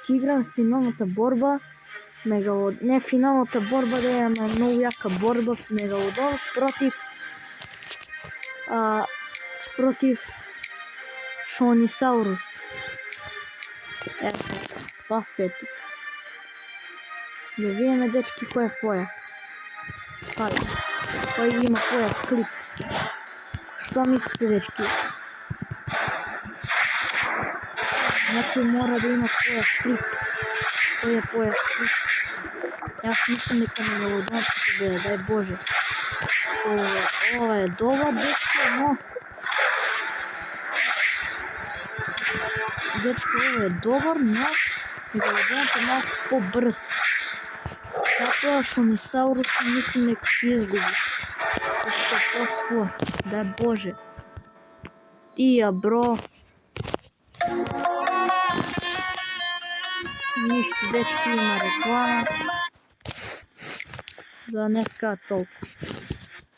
дечки, играм финалната борба. Не финалната борба, да е много яка борба в Мегалодон против Шонисаурус. Ето, пафетик. Да видим, дечки, кой е по-як. Кой има по-як клип? Що мислите, дечки? Някой мора да има по-як клип. Кой е по-як клип? Аз мислям дека Мегалодон ще да е, дай Боже. Ова е добър, дечки, но... Дечки, ова е добър, но Мегалодонът е малко по-бърз. Затова Шонисаурус мислим дека ќе изгуби. Защото е по-спор. Дай Боже. Тия, бро. Нищо, дечки, има реклама. За днеска толкова.